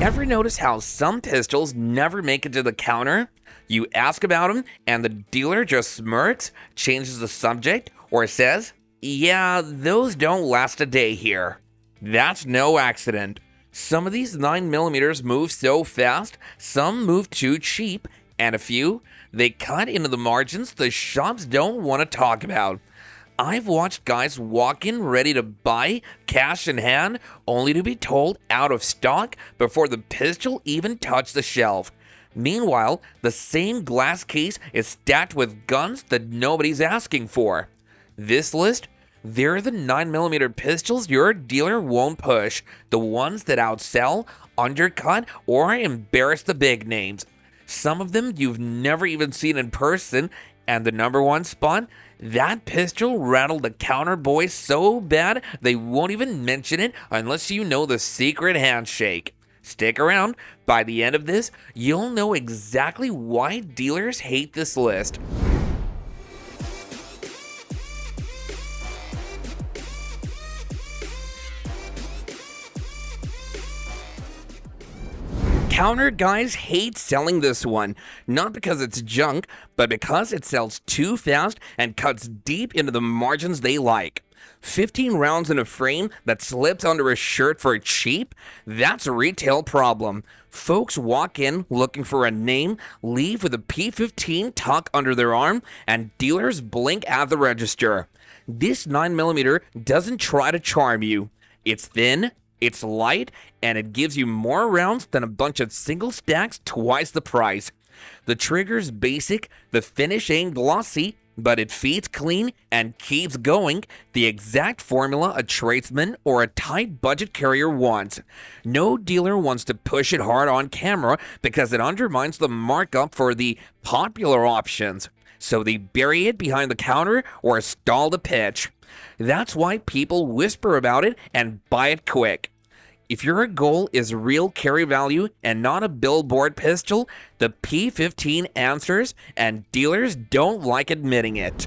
Ever notice how some pistols never make it to the counter? You ask about them, and the dealer just smirks, changes the subject, or says, "Yeah, those don't last a day here." That's no accident. Some of these 9mm move so fast, some move too cheap, and a few, they cut into the margins the shops don't want to talk about. I've watched guys walk in ready to buy, cash in hand, only to be told out of stock before the pistol even touched the shelf. Meanwhile, the same glass case is stacked with guns that nobody's asking for. This list? They're the 9mm pistols your dealer won't push, the ones that outsell, undercut, or embarrass the big names. Some of them you've never even seen in person, and the number one spot? That pistol rattled the counter boys so bad they won't even mention it unless you know the secret handshake. Stick around. By the end of this, you'll know exactly why dealers hate this list. Counter guys hate selling this one, not because it's junk, but because it sells too fast and cuts deep into the margins they like. 15 rounds in a frame that slips under a shirt for cheap? That's a retail problem. Folks walk in looking for a name, leave with a P15 tucked under their arm, and dealers blink at the register. This 9mm doesn't try to charm you. It's thin, it's light, and it gives you more rounds than a bunch of single stacks twice the price. The trigger's basic, the finish ain't glossy, but it feeds clean and keeps going, the exact formula a tradesman or a tight budget carrier wants. No dealer wants to push it hard on camera because it undermines the markup for the popular options. So they bury it behind the counter or stall the pitch. That's why people whisper about it and buy it quick. If your goal is real carry value and not a billboard pistol, the P15 answers, and dealers don't like admitting it.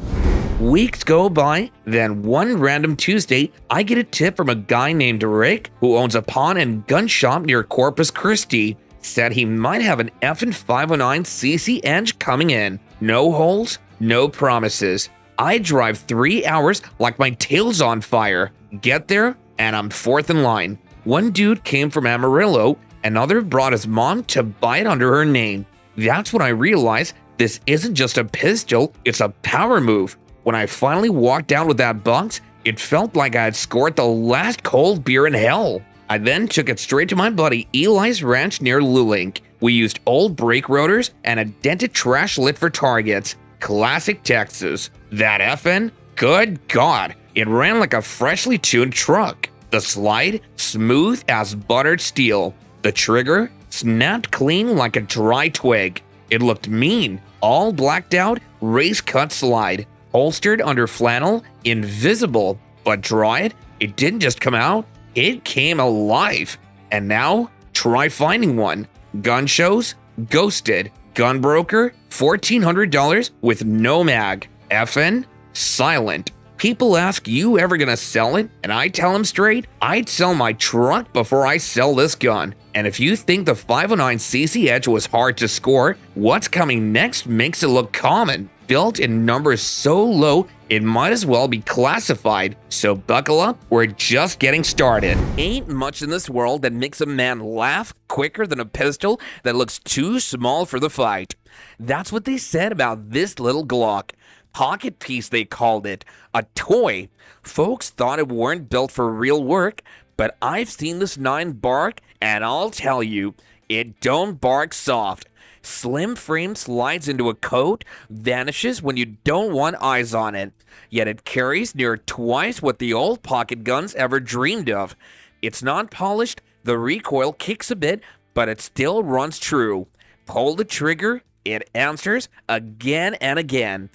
Weeks go by, then one random Tuesday, I get a tip from a guy named Rick who owns a pawn and gun shop near Corpus Christi. Said he might have an effing 509cc Edge coming in. No holes, no promises. I drive 3 hours like my tail's on fire. Get there, and I'm fourth in line. One dude came from Amarillo, another brought his mom to buy it under her name. That's when I realized this isn't just a pistol, it's a power move. When I finally walked out with that box, it felt like I had scored the last cold beer in hell. I then took it straight to my buddy Eli's ranch near Lulink. We used old brake rotors and a dented trash lit for targets. Classic Texas. That FN? Good God, it ran like a freshly tuned truck. The slide, smooth as buttered steel. The trigger, snapped clean like a dry twig. It looked mean, all blacked out, race-cut slide. Holstered under flannel, invisible. But dried, it didn't just come out, it came alive. And now, try finding one. Gun shows, ghosted. Gun broker, $1,400 with no mag. FN, silent. People ask, you ever gonna sell it? And I tell them straight, I'd sell my truck before I sell this gun. And if you think the 509cc Edge was hard to score, what's coming next makes it look common. Built in numbers so low, it might as well be classified. So buckle up, we're just getting started. Ain't much in this world that makes a man laugh quicker than a pistol that looks too small for the fight. That's what they said about this little Glock. Pocket piece, they called it. A toy. Folks thought it weren't built for real work, but I've seen this 9 bark, and I'll tell you, it don't bark soft. Slim frame slides into a coat, vanishes when you don't want eyes on it. Yet it carries near twice what the old pocket guns ever dreamed of. It's not polished, the recoil kicks a bit, but it still runs true. Pull the trigger, it answers again and again.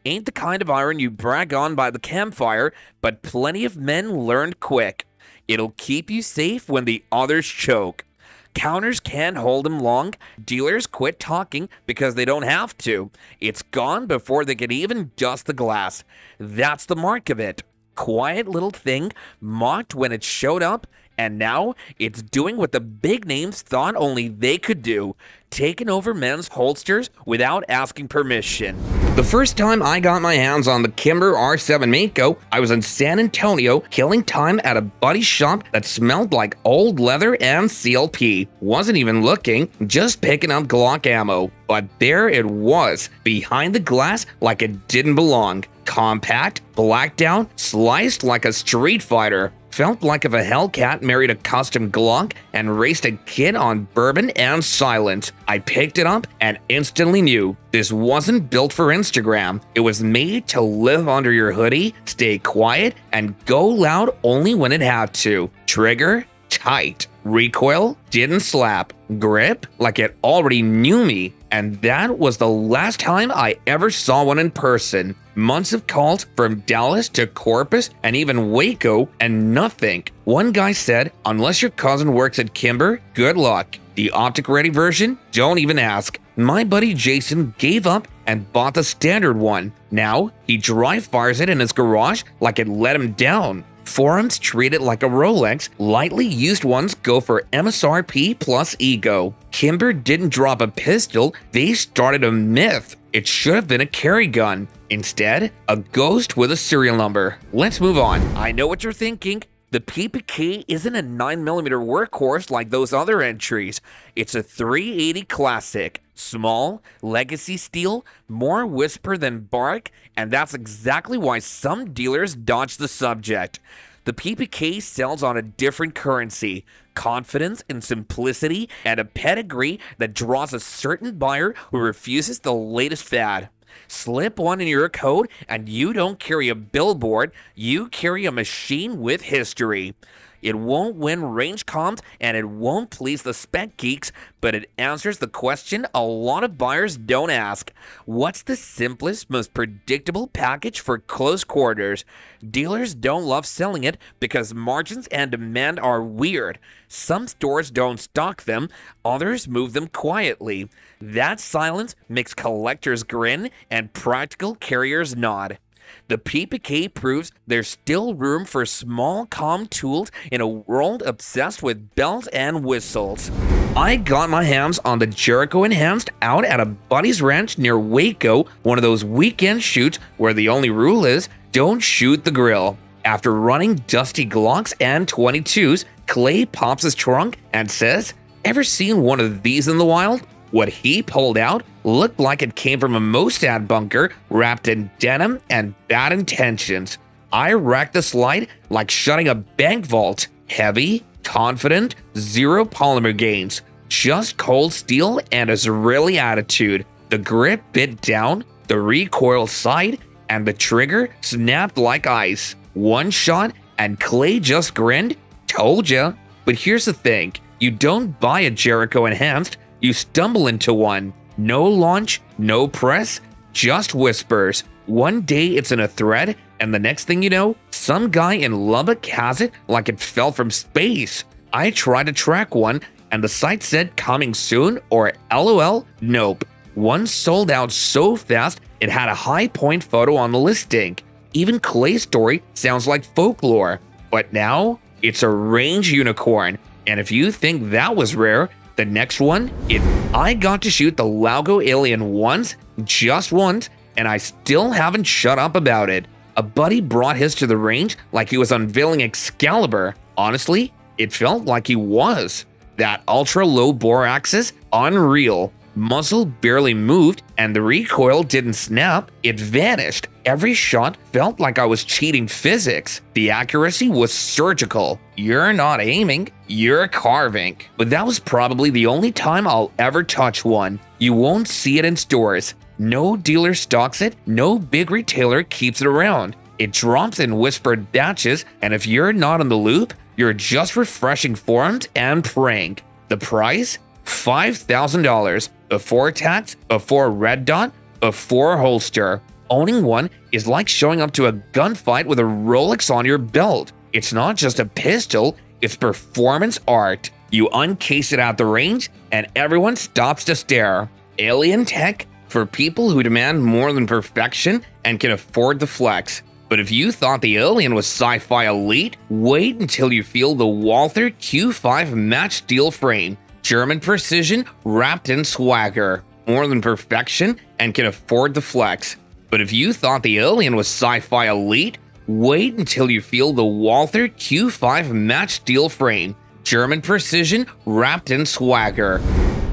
Ain't the kind of iron you brag on by the campfire, but plenty of men learned quick. It'll keep you safe when the others choke. Counters can't hold them long. Dealers quit talking because they don't have to. It's gone before they can even dust the glass. That's the mark of it. Quiet little thing, mocked when it showed up, And now it's doing what the big names thought only they could do, taking over men's holsters without asking permission. The first time I got my hands on the Kimber R7 Mako, I was in San Antonio killing time at a buddy's shop that smelled like old leather and CLP. Wasn't even looking, just picking up Glock ammo. But there it was, behind the glass like it didn't belong. Compact, blacked out, sliced like a street fighter. Felt like if a Hellcat married a custom Glock and raced a kid on bourbon and silence. I picked it up and instantly knew this wasn't built for Instagram. It was made to live under your hoodie, stay quiet, and go loud only when it had to. Trigger, tight. Recoil, didn't slap. Grip, like it already knew me. And that was the last time I ever saw one in person. Months of calls from Dallas to Corpus and even Waco and nothing. One guy said, unless your cousin works at Kimber, good luck. The optic-ready version? Don't even ask. My buddy Jason gave up and bought the standard one. Now, he dry fires it in his garage like it let him down. Forums treat it like a Rolex, lightly used ones go for MSRP plus ego. Kimber didn't drop a pistol, they started a myth. It should have been a carry gun. Instead, a ghost with a serial number. Let's move on. I know what you're thinking. The PPK isn't a 9mm workhorse like those other entries. It's a 380 classic. Small, legacy steel, more whisper than bark, and that's exactly why some dealers dodge the subject. The PPK sells on a different currency, confidence and simplicity, and a pedigree that draws a certain buyer who refuses the latest fad. Slip one in your code and you don't carry a billboard, you carry a machine with history. It won't win range comps and it won't please the spec geeks, but it answers the question a lot of buyers don't ask. What's the simplest, most predictable package for close quarters? Dealers don't love selling it because margins and demand are weird. Some stores don't stock them, others move them quietly. That silence makes collectors grin and practical carriers nod. The PPK proves there's still room for small, calm tools in a world obsessed with bells and whistles. I got my hands on the Jericho Enhanced out at a buddy's ranch near Waco, one of those weekend shoots where the only rule is don't shoot the grill. After running dusty Glocks and 22s, Clay pops his trunk and says, "Ever seen one of these in the wild?" What he pulled out looked like it came from a Mossad bunker wrapped in denim and bad intentions. I racked the slide like shutting a bank vault. Heavy, confident, zero polymer gains. Just cold steel and Israeli attitude. The grip bit down, the recoil side, and the trigger snapped like ice. One shot and Clay just grinned. Told ya. But here's the thing. You don't buy a Jericho Enhanced. You stumble into one. No launch, no press, just whispers. One day it's in a thread, and the next thing you know, some guy in Lubbock has it like it fell from space. I tried to track one, and the site said coming soon or LOL, nope. One sold out so fast it had a high point photo on the listing. Even Clay's story sounds like folklore. But now, it's a range unicorn, and if you think that was rare, the next one, I got to shoot the Laugo Alien once, just once, and I still haven't shut up about it. A buddy brought his to the range like he was unveiling Excalibur. Honestly, it felt like he was. That ultra low bore axis, unreal. Muzzle barely moved and the recoil didn't snap, it vanished. Every shot felt like I was cheating physics. The accuracy was surgical. You're not aiming, you're carving. But that was probably the only time I'll ever touch one. You won't see it in stores. No dealer stocks it, no big retailer keeps it around. It drops in whispered batches, and if you're not in the loop, you're just refreshing forums and praying. The price? $5,000. Before tax, before red dot, before holster. Owning one is like showing up to a gunfight with a Rolex on your belt. It's not just a pistol, it's performance art. You uncase it at the range, and everyone stops to stare. Alien tech for people who demand more than perfection and can afford the flex. But if you thought the Alien was sci-fi elite, wait until you feel the Walther Q5 match steel frame. German precision wrapped in swagger. More than perfection and can afford the flex. But if you thought the Alien was sci-fi elite, wait until you feel the Walther Q5 match steel frame. German precision wrapped in swagger.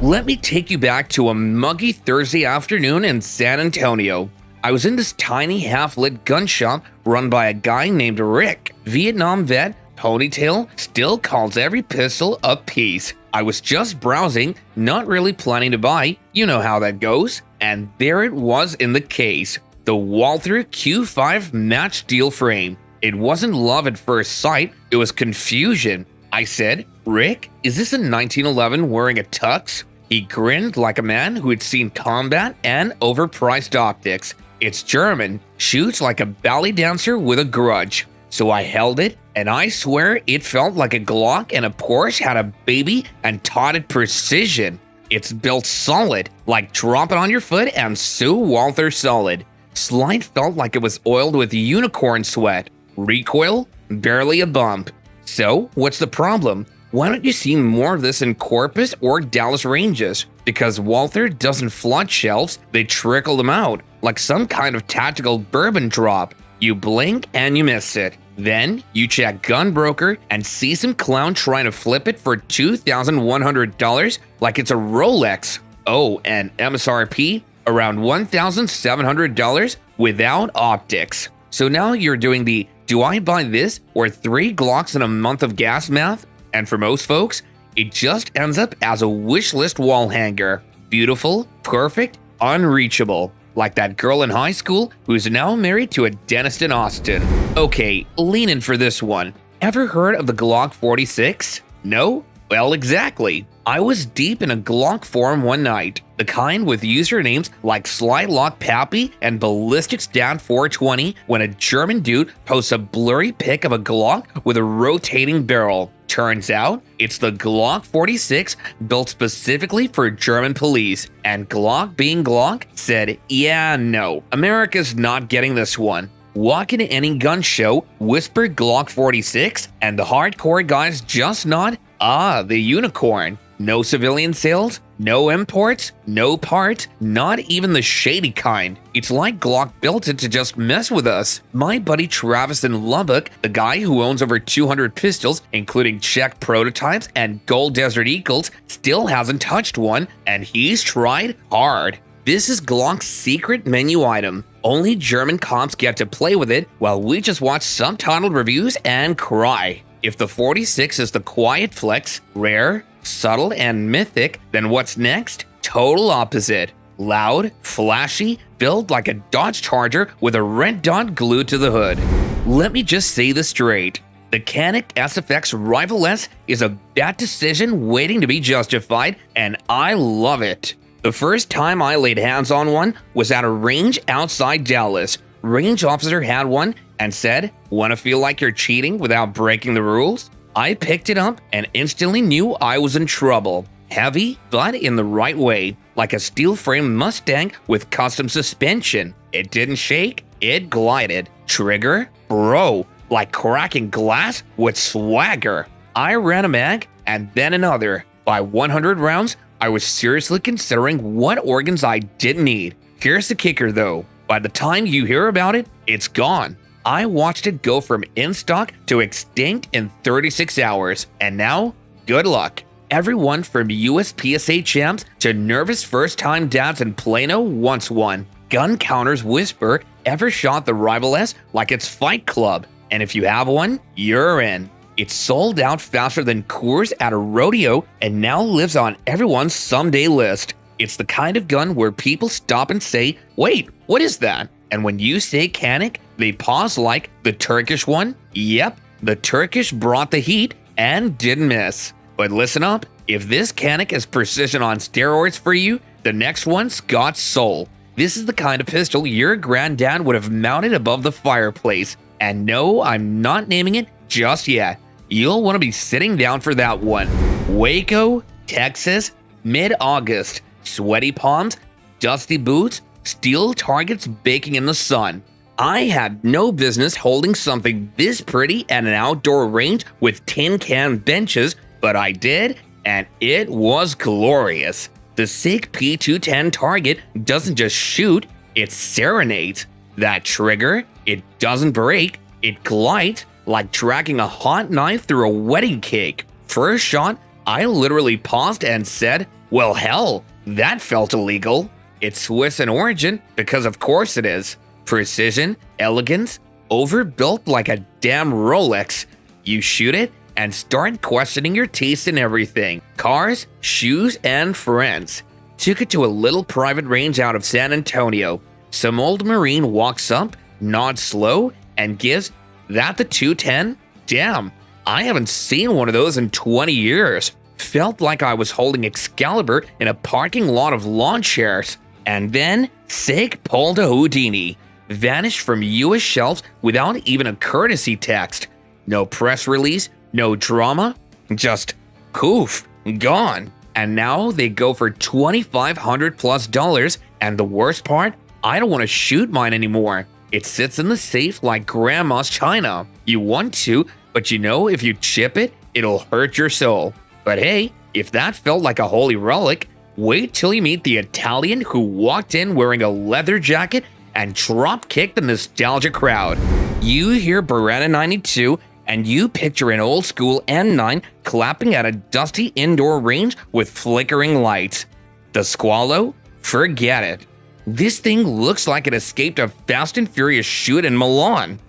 Let me take you back to a muggy Thursday afternoon in San Antonio. I was in this tiny half-lit gun shop run by a guy named Rick. Vietnam vet, ponytail, still calls every pistol a piece. I was just browsing, not really planning to buy, you know how that goes. And there it was in the case, the Walther Q5 match steel frame. It wasn't love at first sight, it was confusion. I said, "Rick, is this a 1911 wearing a tux?" He grinned like a man who had seen combat and overpriced optics. "It's German, shoots like a ballet dancer with a grudge." So I held it, and I swear it felt like a Glock and a Porsche had a baby and taught it precision. It's built solid, like drop it on your foot and sue Walther solid. Slide felt like it was oiled with unicorn sweat. Recoil? Barely a bump. So, what's the problem? Why don't you see more of this in Corpus or Dallas ranges? Because Walther doesn't flood shelves, they trickle them out, like some kind of tactical bourbon drop. You blink and you miss it. Then, you check Gunbroker and see some clown trying to flip it for $2,100 like it's a Rolex. Oh, and MSRP? Around $1,700 without optics. So now you're doing the "do I buy this or 3 Glocks in a month of gas" math? And for most folks, it just ends up as a wish list wall hanger. Beautiful, perfect, unreachable. Like that girl in high school who's now married to a dentist in Austin. Okay, lean in for this one. Ever heard of the Glock 46? No? Well, exactly. I was deep in a Glock forum one night, the kind with usernames like Slylock Pappy and Ballistics Dad 420, when a German dude posts a blurry pic of a Glock with a rotating barrel. Turns out, it's the Glock 46 built specifically for German police, and Glock being Glock said, "Yeah, no, America's not getting this one." Walk into any gun show, whisper Glock 46, and the hardcore guys just nod, "Ah, the unicorn." No civilian sales, no imports, no parts, not even the shady kind. It's like Glock built it to just mess with us. My buddy Travis in Lubbock, the guy who owns over 200 pistols, including Czech prototypes and Gold Desert Eagles, still hasn't touched one, and he's tried hard. This is Glock's secret menu item. Only German cops get to play with it, while we just watch subtitled reviews and cry. If the 46 is the quiet flex, rare, subtle, and mythic, then what's next? Total opposite. Loud, flashy, built like a Dodge Charger with a red dot glued to the hood. Let me just say this straight. The Canik SFX Rival-S is a bad decision waiting to be justified, and I love it. The first time I laid hands on one was at a range outside Dallas. Range officer had one and said, "Want to feel like you're cheating without breaking the rules?" I picked it up and instantly knew I was in trouble. Heavy, but in the right way, like a steel-frame Mustang with custom suspension. It didn't shake, it glided. Trigger? Bro, like cracking glass with swagger. I ran a mag and then another. By 100 rounds, I was seriously considering what organs I didn't need. Here's the kicker though. By the time you hear about it, it's gone. I watched it go from in stock to extinct in 36 hours, and now, good luck. Everyone from USPSA champs to nervous first-time dads in Plano wants one. Gun counters whisper ever shot the Rival-S like it's Fight Club, and if you have one, you're in. It's sold out faster than Coors at a rodeo and now lives on everyone's someday list. It's the kind of gun where people stop and say, "Wait, what is that?" And when you say Canik, they pause like, "The Turkish one?" Yep, the Turkish brought the heat and didn't miss. But listen up, if this Canik is precision on steroids for you, the next one's got soul. This is the kind of pistol your granddad would have mounted above the fireplace. And no, I'm not naming it just yet. You'll want to be sitting down for that one. Waco, Texas, mid-August. Sweaty palms, dusty boots, steel targets baking in the sun. I had no business holding something this pretty at an outdoor range with tin can benches, but I did, and it was glorious. The Sig P210 target doesn't just shoot, it serenades. That trigger, it doesn't break, it glides like dragging a hot knife through a wedding cake. First shot, I literally paused and said, well hell, that felt illegal. It's Swiss in origin, because of course it is. Precision, elegance, overbuilt like a damn Rolex. You shoot it and start questioning your taste in everything. Cars, shoes, and friends. Took it to a little private range out of San Antonio. Some old Marine walks up, nods slow, and gives that the 210? Damn, I haven't seen one of those in 20 years. Felt like I was holding Excalibur in a parking lot of lawn chairs. And then, Sig pulled a Houdini. Vanished from US shelves without even a courtesy text. No press release, no drama, just poof, gone. And now they go for $2,500+ and the worst part, I don't want to shoot mine anymore. It sits in the safe like grandma's china. You want to, but you know if you chip it, it'll hurt your soul. But hey, if that felt like a holy relic, wait till you meet the Italian who walked in wearing a leather jacket and drop-kicked the nostalgia crowd. You hear Beretta 92 and you picture an old-school N9 clapping at a dusty indoor range with flickering lights. The Squalo? Forget it. This thing looks like it escaped a Fast and Furious shoot in Milan.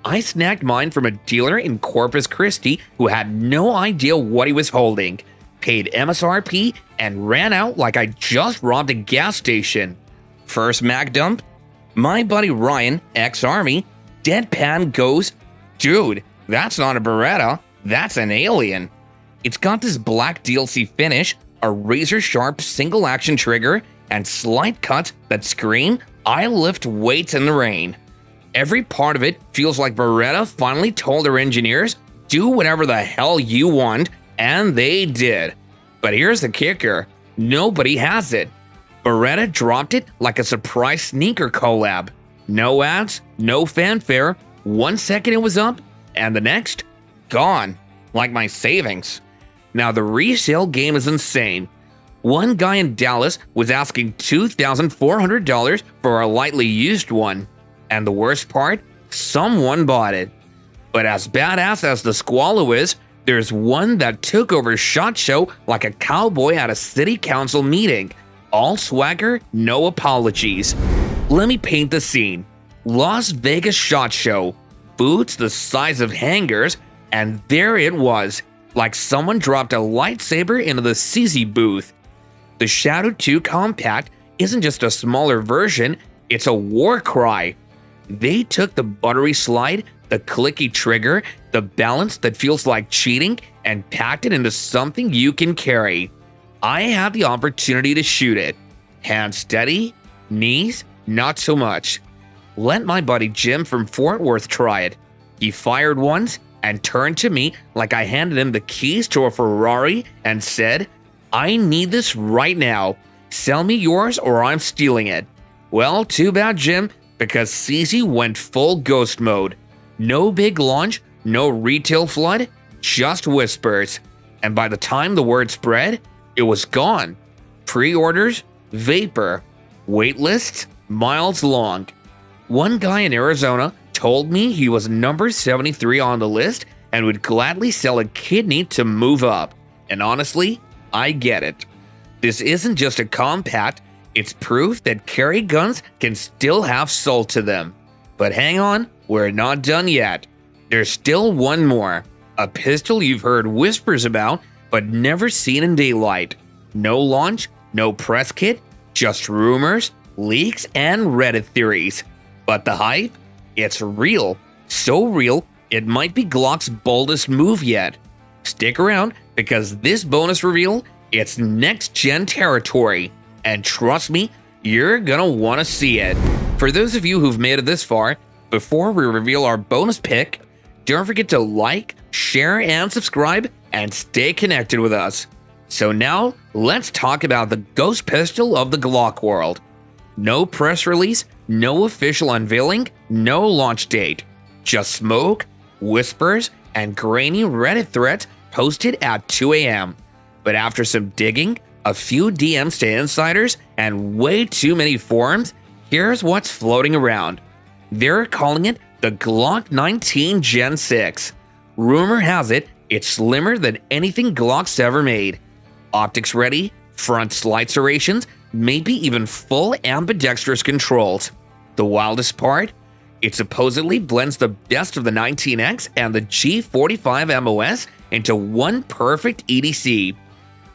I snagged mine from a dealer in Corpus Christi who had no idea what he was holding, paid MSRP, and ran out like I just robbed a gas station. First mag dump? My buddy Ryan, ex-Army, deadpan goes, dude, that's not a Beretta, that's an Alien. It's got this black DLC finish, a razor-sharp single-action trigger, and slight cuts that scream, I lift weights in the rain. Every part of it feels like Beretta finally told their engineers, do whatever the hell you want, and they did. But here's the kicker, nobody has it. Beretta dropped it like a surprise sneaker collab. No ads, no fanfare, 1 second it was up, and the next, gone, like my savings. Now the resale game is insane. One guy in Dallas was asking $2,400 for a lightly used one. And the worst part, someone bought it. But as badass as the Squalo is, there's one that took over SHOT Show like a cowboy at a city council meeting. All swagger, no apologies. Let me paint the scene. Las Vegas SHOT Show. Boots the size of hangers, and there it was, like someone dropped a lightsaber into the CZ booth. The Shadow 2 Compact isn't just a smaller version, it's a war cry. They took the buttery slide, the clicky trigger, the balance that feels like cheating, and packed it into something you can carry. I had the opportunity to shoot it. Hands steady, knees, not so much. Let my buddy Jim from Fort Worth try it. He fired once and turned to me like I handed him the keys to a Ferrari and said, I need this right now. Sell me yours or I'm stealing it. Well, too bad, Jim, because CZ went full ghost mode. No big launch, no retail flood, just whispers. And by the time the word spread, it was gone. Pre-orders, vapor. Wait lists, miles long. One guy in Arizona told me he was number 73 on the list and would gladly sell a kidney to move up. And honestly, I get it. This isn't just a compact, it's proof that carry guns can still have soul to them. But hang on, we're not done yet. There's still one more. A pistol you've heard whispers about, but never seen in daylight. No launch, no press kit, just rumors, leaks, and Reddit theories. But the hype? It's real. So real, it might be Glock's boldest move yet. Stick around, because this bonus reveal, it's next-gen territory. And trust me, you're gonna want to see it. For those of you who've made it this far, before we reveal our bonus pick, don't forget to like, share, and subscribe, and stay connected with us. So now, let's talk about the ghost pistol of the Glock world. No press release, no official unveiling, no launch date. Just smoke, whispers, and grainy Reddit threads posted at 2 a.m. But after some digging, a few DMs to insiders, and way too many forums, here's what's floating around. They're calling it the Glock 19 Gen 6. Rumor has it, it's slimmer than anything Glock's ever made. Optics ready, front slide serrations, maybe even full ambidextrous controls. The wildest part? It supposedly blends the best of the 19X and the G45 MOS into one perfect EDC.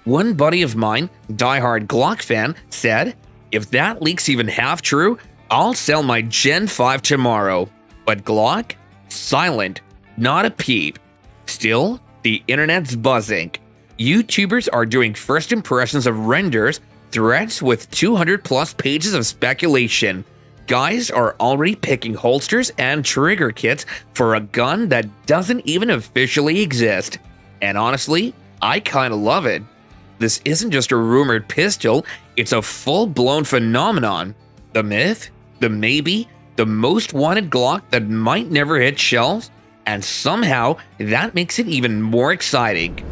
One buddy of mine, diehard Glock fan, said, "If that leak's even half true, I'll sell my Gen 5 tomorrow." But Glock? Silent. Not a peep. Still, the internet's buzzing. YouTubers are doing first impressions of renders, threads with 200 plus pages of speculation. Guys are already picking holsters and trigger kits for a gun that doesn't even officially exist. And honestly, I kinda love it. This isn't just a rumored pistol, it's a full-blown phenomenon. The myth? The maybe? The most wanted Glock that might never hit shelves? And somehow, that makes it even more exciting.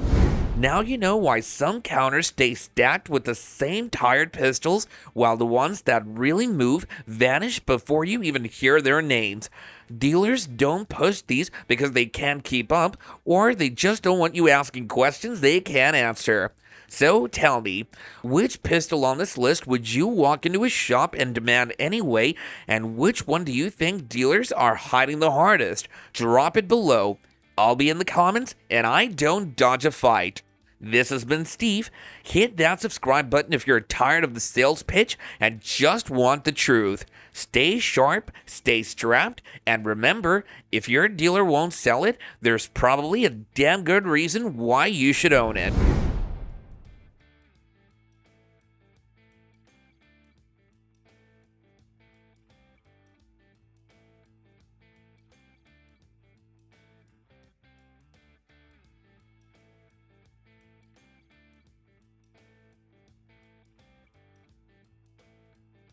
Now you know why some counters stay stacked with the same tired pistols, while the ones that really move vanish before you even hear their names. Dealers don't push these because they can't keep up, or they just don't want you asking questions they can't answer. So tell me, which pistol on this list would you walk into a shop and demand anyway, and which one do you think dealers are hiding the hardest? Drop it below. I'll be in the comments, and I don't dodge a fight. This has been Steve. Hit that subscribe button if you're tired of the sales pitch and just want the truth. Stay sharp, stay strapped, and remember, if your dealer won't sell it, there's probably a damn good reason why you should own it.